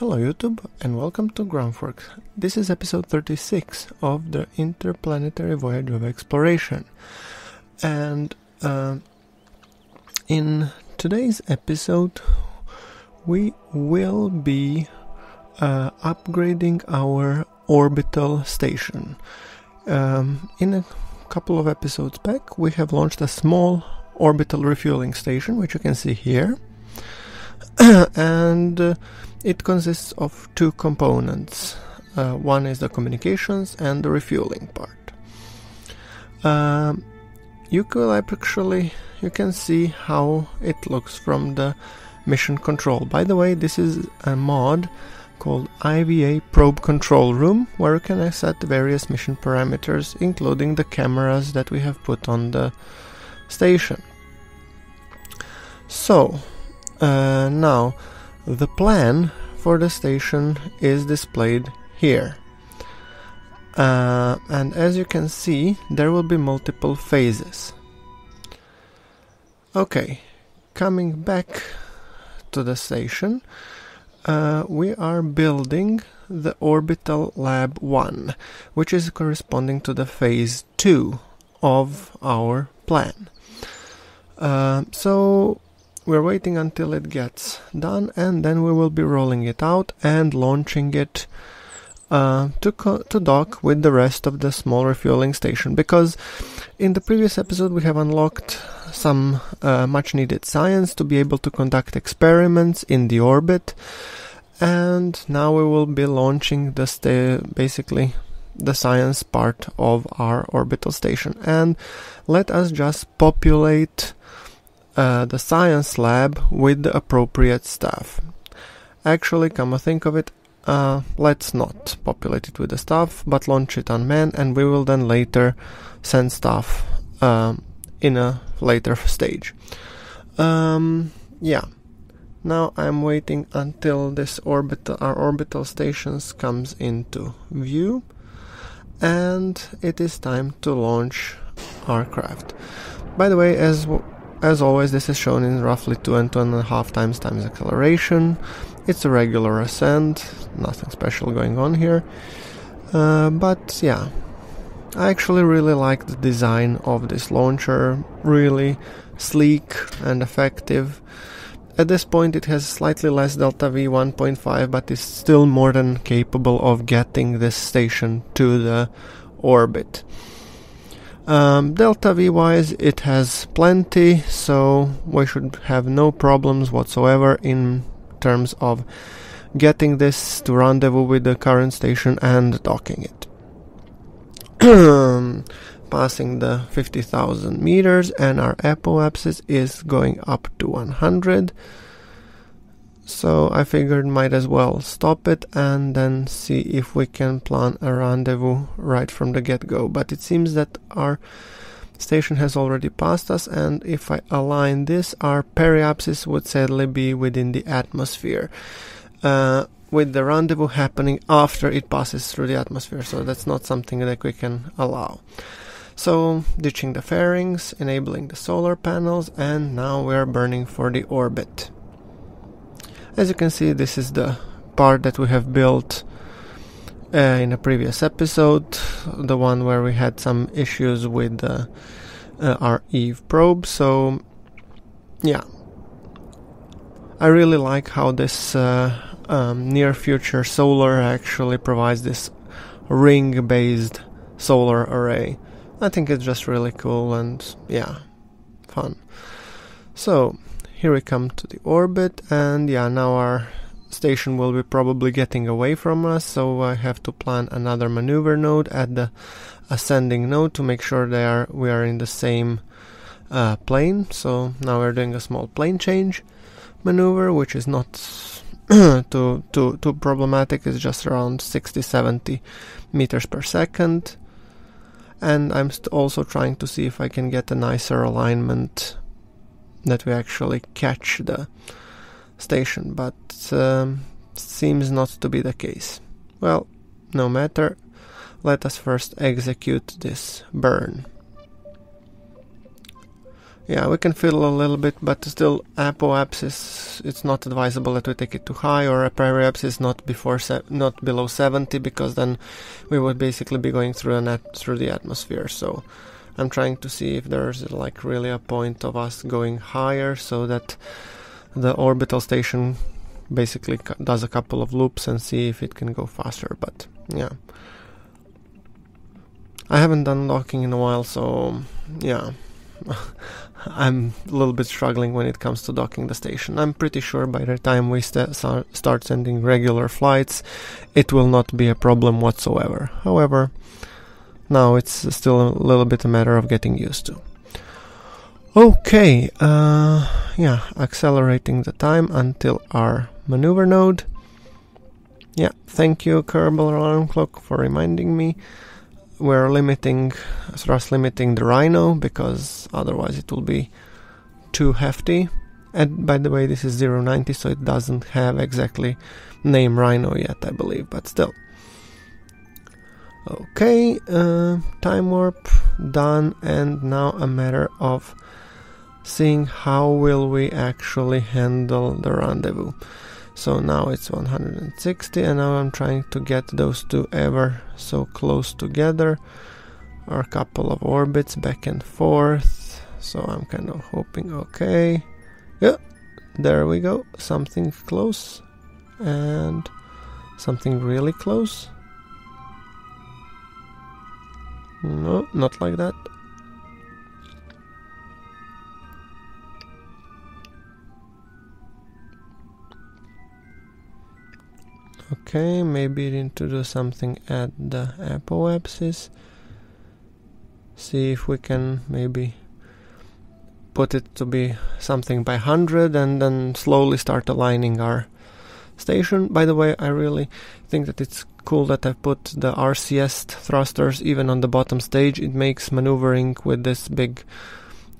Hello YouTube and welcome to GrunfWorks. This is episode 36 of the Interplanetary Voyage of Exploration. And in today's episode we will be upgrading our orbital station. In a couple of episodes back we have launched a small orbital refueling station, which you can see here. And it consists of two components. One is the communications and the refueling part. You can see how it looks from the mission control. By the way, this is a mod called IVA Probe Control Room, where you can set various mission parameters, including the cameras that we have put on the station. So, now the plan for the station is displayed here. And as you can see, there will be multiple phases. Okay, coming back to the station, we are building the Orbital Lab 1, which is corresponding to the phase 2 of our plan. So we're waiting until it gets done, and then we will be rolling it out and launching it to dock with the rest of the small refueling station, because in the previous episode we have unlocked some much needed science to be able to conduct experiments in the orbit, and now we will be launching basically the science part of our orbital station. And let us just populate the science lab with the appropriate stuff. Actually, come to think of it, let's not populate it with the stuff, but launch it unmanned, and we will then later send stuff in a later stage. Yeah. Now I'm waiting until this our orbital stations comes into view, and it is time to launch our craft. By the way, as always, this is shown in roughly 2 and 2.5 times acceleration. It's a regular ascent, nothing special going on here. But yeah, I actually really like the design of this launcher, really sleek and effective. At this point it has slightly less delta V 1.5, but is still more than capable of getting this station to the orbit. Delta V wise it has plenty, so we should have no problems whatsoever in terms of getting this to rendezvous with the current station and docking it. Passing the 50,000 meters, and our apoapsis is going up to 100. So I figured might as well stop it and then see if we can plan a rendezvous right from the get-go. But it seems that our station has already passed us, and if I align this, our periapsis would sadly be within the atmosphere, with the rendezvous happening after it passes through the atmosphere, so that's not something that we can allow. So, ditching the fairings, enabling the solar panels, and now we're burning for the orbit. As you can see, this is the part that we have built in a previous episode, the one where we had some issues with our Eve probe. So yeah, I really like how this near future solar actually provides this ring based solar array. I think it's just really cool and yeah, fun. So here we come to the orbit, and yeah, now our station will be probably getting away from us, so I have to plan another maneuver node at the ascending node to make sure we are in the same plane. So now we're doing a small plane change maneuver, which is not too problematic. It's just around 60-70 meters per second, and I'm also trying to see if I can get a nicer alignment that we actually catch the station, but seems not to be the case. Well, no matter, let us first execute this burn. Yeah, we can fiddle a little bit, but still apoapsis, it's not advisable that we take it too high, or a periapsis not below 70, because then we would basically be going through the atmosphere. So I'm trying to see if there's like really a point of us going higher, so that the orbital station basically does a couple of loops and see if it can go faster. But yeah, I haven't done docking in a while, so yeah. I'm a little bit struggling when it comes to docking the station. I'm pretty sure by the time we start sending regular flights, it will not be a problem whatsoever. However, now it's still a little bit a matter of getting used to. Okay, yeah, accelerating the time until our maneuver node. Yeah, thank you, Kerbal Alarm Clock, for reminding me. We're thrust limiting the Rhino, because otherwise it will be too hefty. And by the way, this is 090, so it doesn't have exactly name Rhino yet, I believe, but still. Okay, time warp done, and now a matter of seeing how will we actually handle the rendezvous. So now it's 160, and now I'm trying to get those two ever so close together. Or a couple of orbits back and forth. So I'm kind of hoping, okay. Yeah, there we go. Something close. And something really close. No, not like that. Okay, maybe need to do something at the apoapsis. See if we can maybe put it to be something by 100 and then slowly start aligning our station. By the way, I really think that it's cool that I put the RCS thrusters even on the bottom stage. It makes maneuvering with this big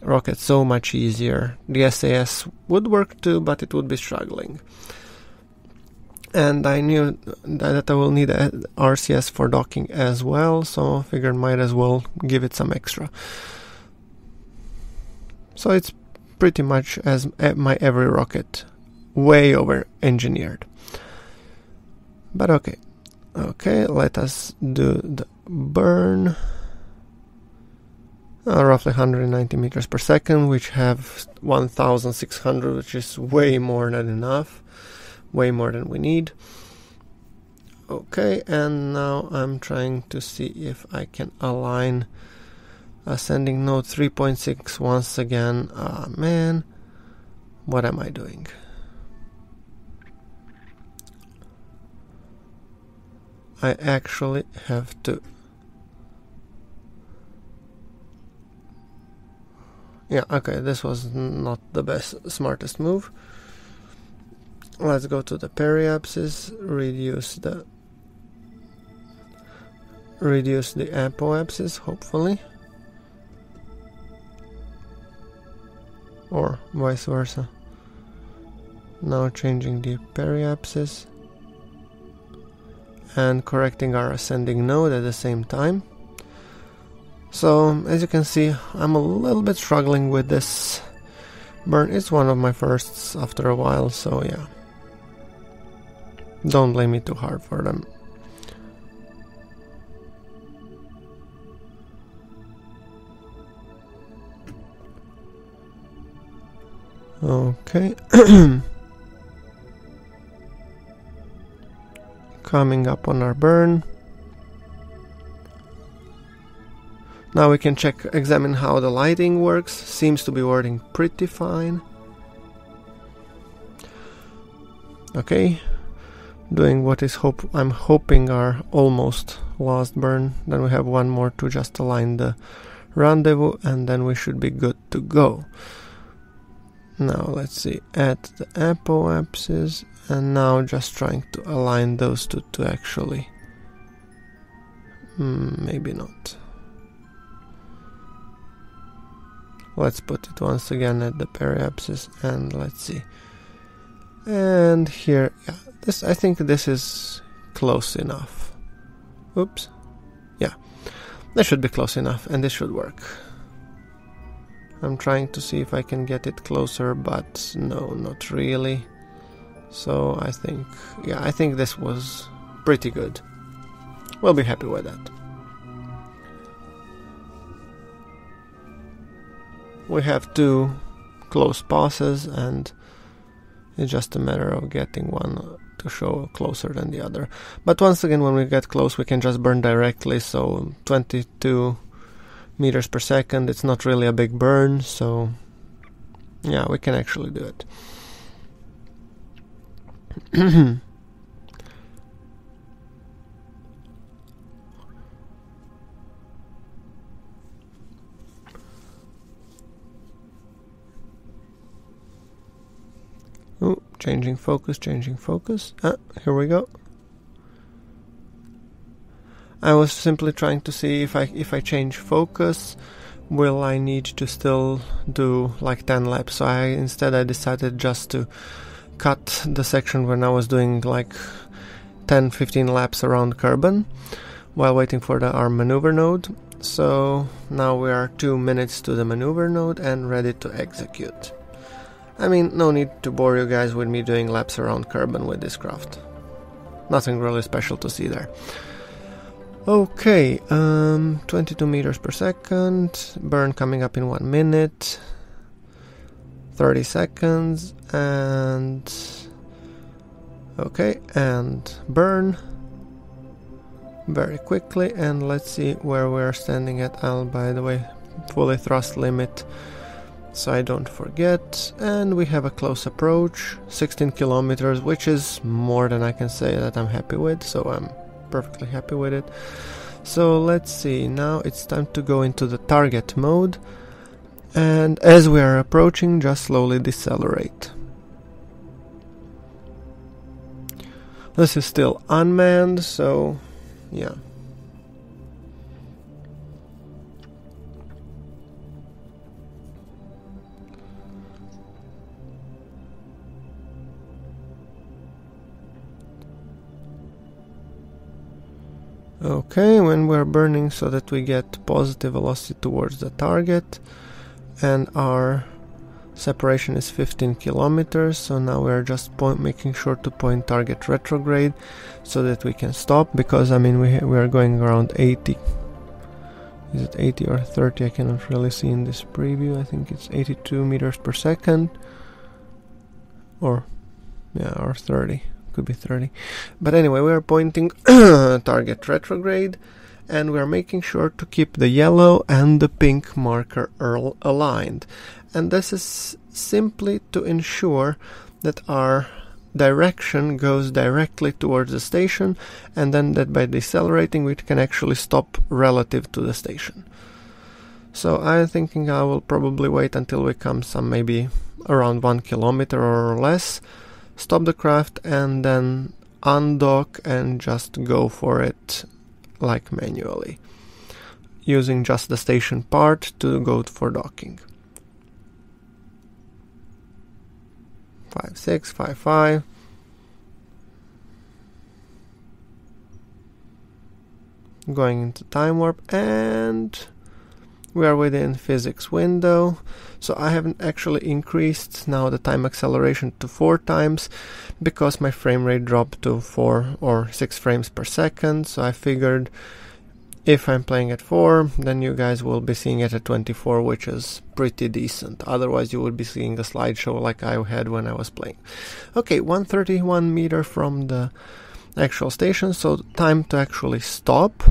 rocket so much easier. The SAS would work too, but it would be struggling. And I knew that I will need a RCS for docking as well, so I figured might as well give it some extra. So it's pretty much as my every rocket, way over engineered. But okay, let us do the burn. Roughly 190 meters per second, which have 1,600, which is way more than enough. Way more than we need. Okay, and now I'm trying to see if I can align ascending node 3.6 once again. Ah, man, what am I doing? I actually have to... Yeah, okay, this was not the smartest move. Let's go to the periapsis, reduce the apoapsis, hopefully. Or vice versa. Now changing the periapsis and correcting our ascending node at the same time. So, as you can see, I'm a little bit struggling with this burn. It's one of my firsts after a while, so yeah. Don't blame me too hard for them. Okay. Coming up on our burn. Now we can examine how the lighting works. Seems to be working pretty fine. Okay. Doing what is I'm hoping are almost last burn. Then we have one more to just align the rendezvous, and then we should be good to go. Now let's see, at the apoapsis, and now just trying to align those two to actually... maybe not. Let's put it once again at the periapsis, and let's see. And here, yeah, I think this is close enough. Oops. Yeah, this should be close enough, and this should work. I'm trying to see if I can get it closer, but no, not really. So I think this was pretty good. We'll be happy with that. We have 2 close passes, and it's just a matter of getting one to show closer than the other. But once again, when we get close, we can just burn directly, so 22 meters per second, it's not really a big burn, so yeah, we can actually do it. Oh, changing focus. Here we go. I was simply trying to see if I change focus, will I need to still do like 10 laps. So instead I decided just to cut the section when I was doing like 10-15 laps around Kerbin while waiting for our maneuver node. So now we are 2 minutes to the maneuver node and ready to execute. I mean, no need to bore you guys with me doing laps around Kerbin with this craft. Nothing really special to see there. Okay, 22 meters per second, burn coming up in 1 minute, 30 seconds, and okay, and burn very quickly. And let's see where we're standing at. By the way, fully thrust limit, so I don't forget. And we have a close approach, 16 kilometers, which is more than I can say that I'm happy with, so I'm perfectly happy with it. So let's see, now it's time to go into the target mode, and as we are approaching, just slowly decelerate. This is still unmanned, so yeah. Okay, when we're burning so that we get positive velocity towards the target, and our separation is 15 kilometers, so now we're just making sure to point target retrograde so that we can stop, because I mean we are going around 80. Is it 80 or 30? I cannot really see in this preview. I think it's 82 meters per second, or 30. Could be 30, but anyway, we are pointing target retrograde, and we are making sure to keep the yellow and the pink marker aligned, and this is simply to ensure that our direction goes directly towards the station, and then that by decelerating we can actually stop relative to the station. So I'm thinking I will probably wait until we come some maybe around 1 kilometer or less, stop the craft, and then undock and just go for it like manually, using just the station part to go for docking. 5-6, 5-5. Going into time warp, and we are within physics window. So I haven't actually increased now the time acceleration to 4 times because my frame rate dropped to 4 or 6 frames per second. So I figured if I'm playing at 4, then you guys will be seeing it at 24, which is pretty decent. Otherwise you would be seeing the slideshow like I had when I was playing. Okay, 131 meter from the actual station, so time to actually stop.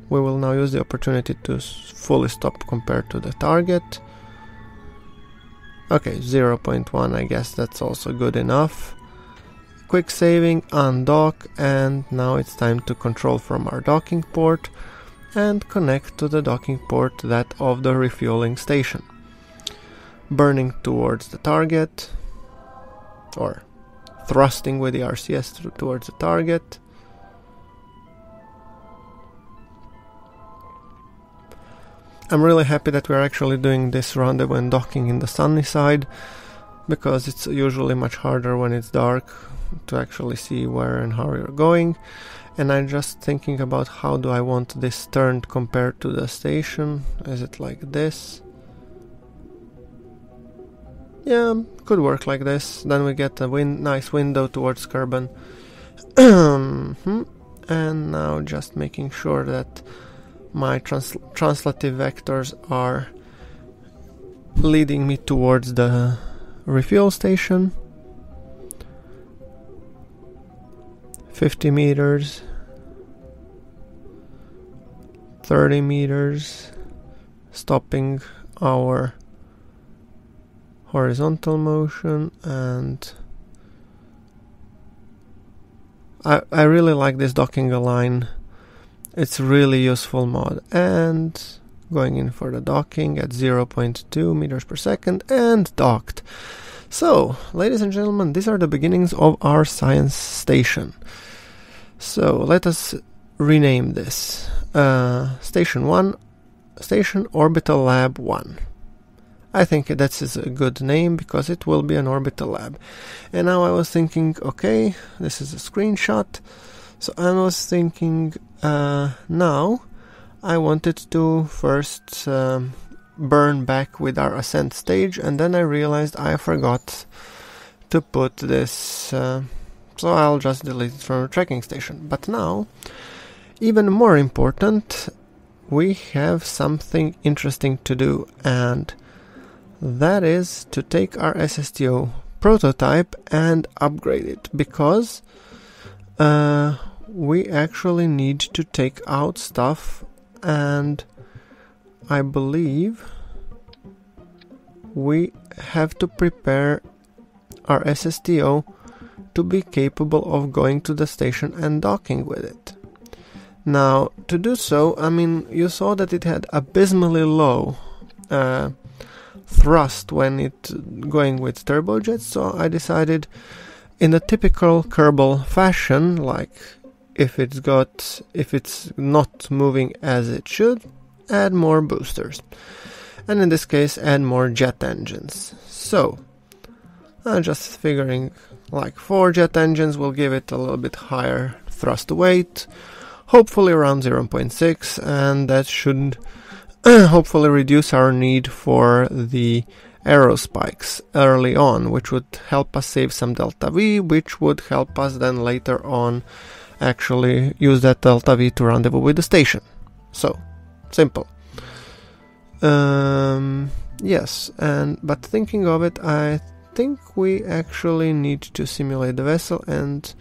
We will now use the opportunity to fully stop compared to the target. Okay, 0.1, I guess that's also good enough. Quick saving, undock, and now it's time to control from our docking port and connect to the docking port, that of the refueling station. Burning towards the target, or thrusting with the RCS towards the target. I'm really happy that we're actually doing this rendezvous and docking in the sunny side, because it's usually much harder when it's dark to actually see where and how you're going. And I'm just thinking about how do I want this turned compared to the station. Is it like this? Yeah, could work like this. Then we get a nice window towards Kerbin. And now just making sure that my translative vectors are leading me towards the refuel station. 50 meters, 30 meters, stopping our horizontal motion, and I really like this docking align. It's really useful mod. And going in for the docking at 0.2 meters per second and docked. So, ladies and gentlemen, these are the beginnings of our science station. So let us rename this Station 1, Station Orbital Lab 1. I think that is a good name because it will be an orbital lab. And now I was thinking, okay, this is a screenshot. So I was thinking, now I wanted to first burn back with our ascent stage, and then I realized I forgot to put this, so I'll just delete it from the tracking station. But now, even more important, we have something interesting to do, and that is to take our SSTO prototype and upgrade it, because we actually need to take out stuff, and I believe we have to prepare our SSTO to be capable of going to the station and docking with it. Now, to do so, I mean, you saw that it had abysmally low thrust when it going with turbojets, so I decided, in a typical Kerbal fashion, like if it's not moving as it should, add more boosters, and in this case add more jet engines. So I'm just figuring like 4 jet engines will give it a little bit higher thrust to weight, hopefully around 0.6, and that should hopefully reduce our need for the aero spikes early on, which would help us save some delta V, which would help us then later on actually use that delta V to rendezvous with the station. So simple. Yes, but thinking of it, I think we actually need to simulate the vessel and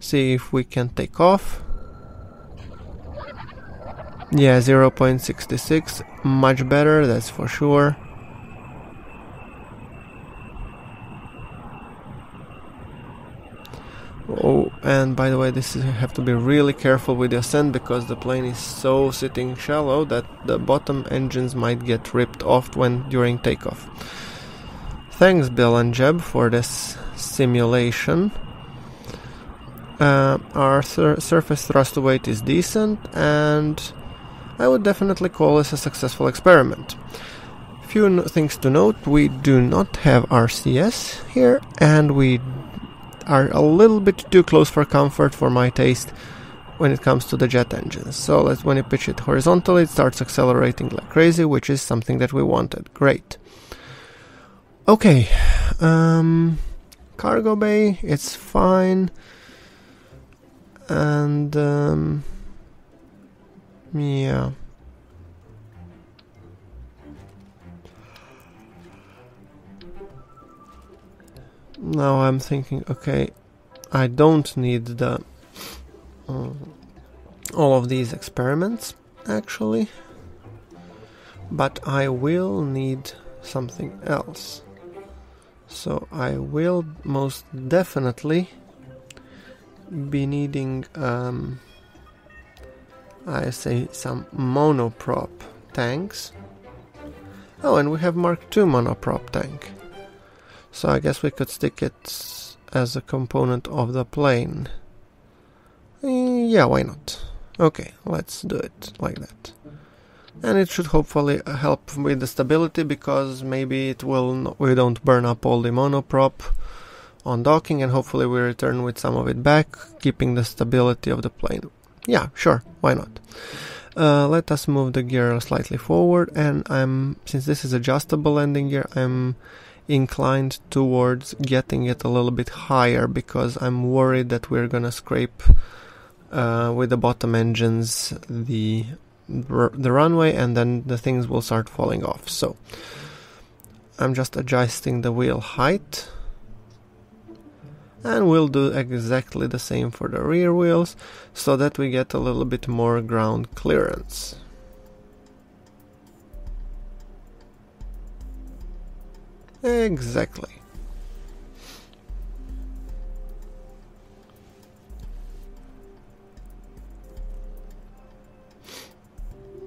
see if we can take off. Yeah, 0.66, much better, that's for sure. Oh, and by the way, you have to be really careful with the ascent, because the plane is so sitting shallow that the bottom engines might get ripped off during takeoff. Thanks, Bill and Jeb, for this simulation. Our surface thrust to weight is decent, and I would definitely call this a successful experiment. Few things to note: we do not have RCS here, and we are a little bit too close for comfort for my taste when it comes to the jet engines. So when you pitch it horizontally, it starts accelerating like crazy, which is something that we wanted. Great. Okay, cargo bay, it's fine, and yeah. Now I'm thinking, okay, I don't need the all of these experiments actually, but I will need something else. So I will most definitely be needing I say some monoprop tanks. Oh, and we have Mark II monoprop tank. So I guess we could stick it as a component of the plane. Yeah, why not? Okay, let's do it like that. And it should hopefully help with the stability, because maybe we don't burn up all the monoprop on docking, and hopefully we return with some of it back, keeping the stability of the plane. Yeah, sure, why not? Let us move the gear slightly forward, and since this is adjustable landing gear, I'm inclined towards getting it a little bit higher, because I'm worried that we're gonna scrape with the bottom engines the runway, and then the things will start falling off. So I'm just adjusting the wheel height, and we'll do exactly the same for the rear wheels so that we get a little bit more ground clearance. Exactly.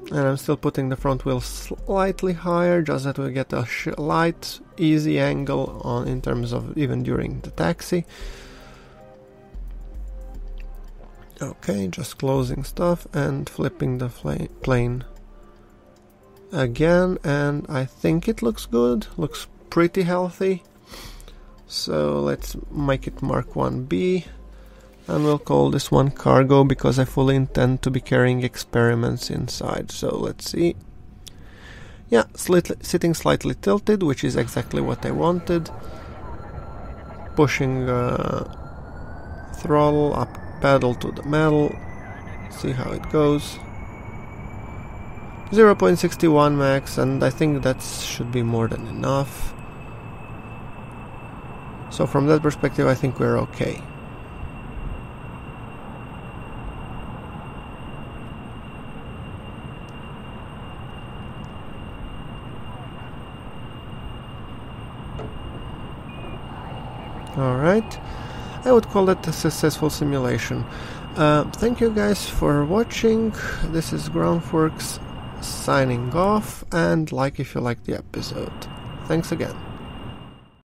And I'm still putting the front wheel slightly higher, just that we get a light, easy angle on in terms of even during the taxi. Okay, just closing stuff and flipping the plane again, and I think it looks good, looks pretty healthy. So let's make it Mark 1B, and we'll call this one cargo because I fully intend to be carrying experiments inside. So let's see. Yeah, sitting slightly tilted, which is exactly what I wanted. Pushing throttle up, pedal to the metal. See how it goes. 0.61 max, and I think that should be more than enough. So from that perspective, I think we're okay. Alright, I would call it a successful simulation. Thank you guys for watching. This is GrunfWorks signing off, and like if you liked the episode. Thanks again.